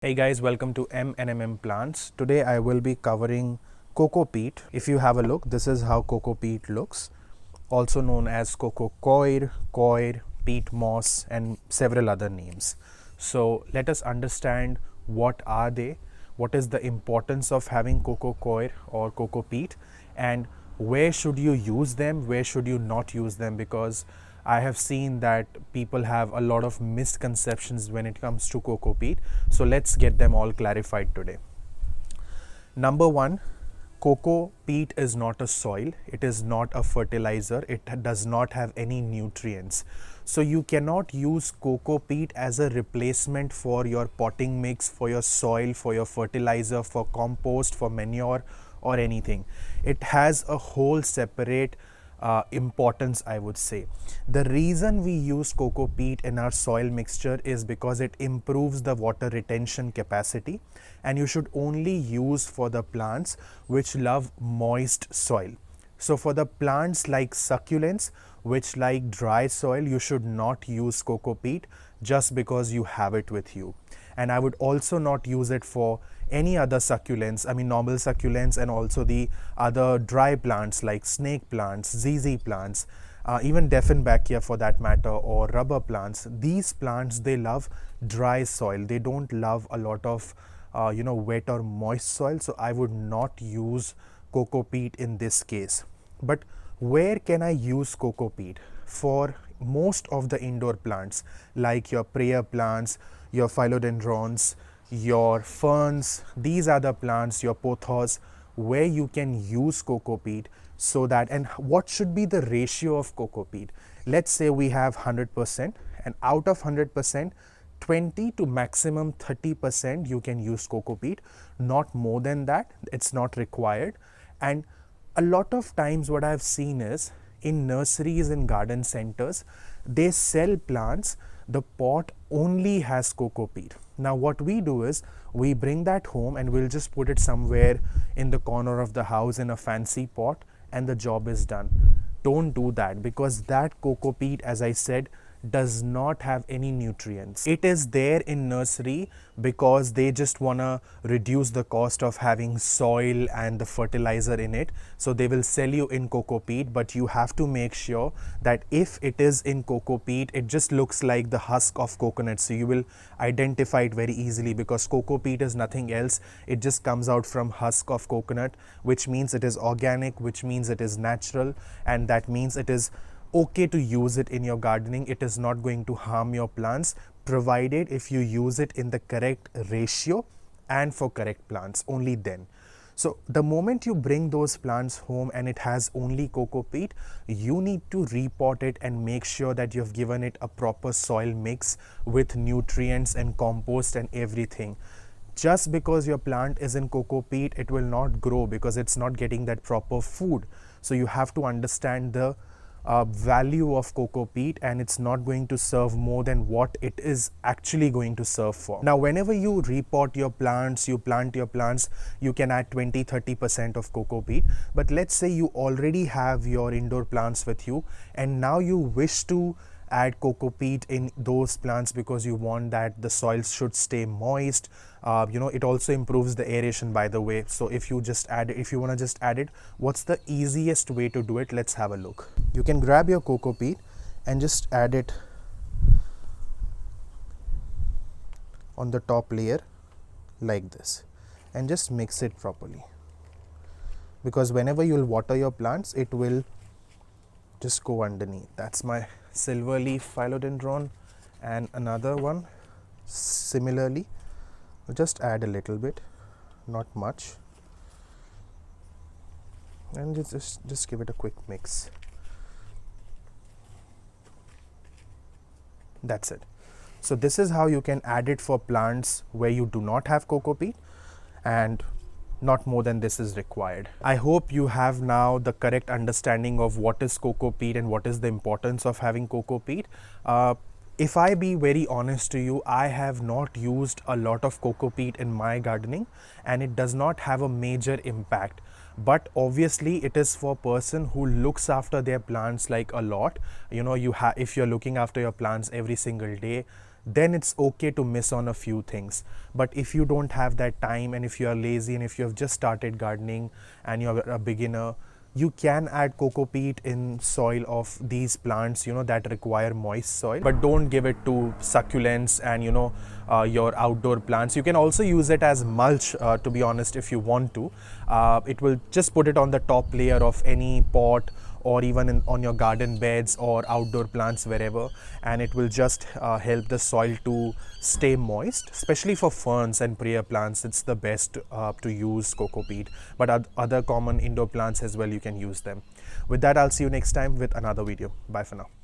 Hey guys, welcome to M&M Plants. Today I will be covering Cocopeat. If you have a look, this is how Cocopeat looks, also known as Coco Coir, peat moss and several other names. So let us understand what are they, what is the importance of having Coco Coir or Cocopeat, and where should you use them, where should you not use them, because I have seen that people have a lot of misconceptions when it comes to Cocopeat. So let's get them all clarified today. Number one, cocoa peat is not a soil, it is not a fertilizer, it does not have any nutrients. So you cannot use cocoa peat as a replacement for your potting mix, for your soil, for your fertilizer, for compost, for manure or anything. It has a whole separate importance, I would say. The reason we use cocoa peat in our soil mixture is because it improves the water retention capacity, and you should only use for the plants which love moist soil. So for the plants like succulents which like dry soil, you should not use cocoa peat just because you have it with you. And I would also not use it for any other succulents, I mean normal succulents, and also the other dry plants like snake plants, ZZ plants, even Dieffenbachia for that matter, or rubber plants. These plants, they love dry soil. They don't love a lot of wet or moist soil. So I would not use cocoa peat in this case. But where can I use cocoa peat? For most of the indoor plants like your prayer plants, your philodendrons, your ferns, these are the plants, your pothos, where you can use cocoa peat. So that, and what should be the ratio of cocoa peat? Let's say we have 100%, and out of 100%, 20 to maximum 30% you can use cocoa peat, not more than that. It's not required. And a lot of times what I've seen is in nurseries and garden centers, they sell plants, the pot only has cocoa peat. Now what we do is we bring that home and we'll just put it somewhere in the corner of the house in a fancy pot, and the job is done. Don't do that, because that cocoa peat, as I said, does not have any nutrients. It is there in nursery because they just want to reduce the cost of having soil and the fertilizer in it. So they will sell you in cocoa peat, but you have to make sure that if it is in cocoa peat, it just looks like the husk of coconut. So you will identify it very easily, because cocoa peat is nothing else. It just comes out from husk of coconut, which means it is organic, which means it is natural, and that means it is okay to use it in your gardening. It is not going to harm your plants, provided if you use it in the correct ratio and for correct plants, only then. So the moment you bring those plants home and it has only cocoa peat, you need to repot it and make sure that you've given it a proper soil mix with nutrients and compost and everything. Just because your plant is in cocoa peat, it will not grow because it's not getting that proper food. So you have to understand the value of cocoa peat, and it's not going to serve more than what it is actually going to serve for. Now whenever you repot your plants, you plant your plants, you can add 20-30% of cocoa peat. But let's say you already have your indoor plants with you, and now you wish to add cocoa peat in those plants because you want that the soils should stay moist. It also improves the aeration, by the way. So if you want to just add it, what's the easiest way to do it? Let's have a look. You can grab your cocoa peat and just add it on the top layer like this, and just mix it properly, because whenever you will water your plants, it will just go underneath. That's my silver leaf philodendron, and another one similarly. I'll just add a little bit, not much, and just give it a quick mix. That's it. So this is how you can add it for plants where you do not have cocoa peat, and not more than this is required. I hope you have now the correct understanding of what is cocoa peat and what is the importance of having cocoa peat. If I be very honest to you, I have not used a lot of cocoa peat in my gardening, and it does not have a major impact. But obviously it is for a person who looks after their plants like a lot. If you're looking after your plants every single day, then it's okay to miss on a few things. But if you don't have that time, and if you are lazy, and if you have just started gardening and you're a beginner, you can add coco peat in soil of these plants, that require moist soil, but don't give it to succulents and your outdoor plants. You can also use it as mulch, to be honest, if you want to. It will just put it on the top layer of any pot, or even on your garden beds or outdoor plants, wherever, and it will just help the soil to stay moist. Especially for ferns and prayer plants, it's the best to use coco peat, but other common indoor plants as well, you can use them. With that, I'll see you next time with another video. Bye for now.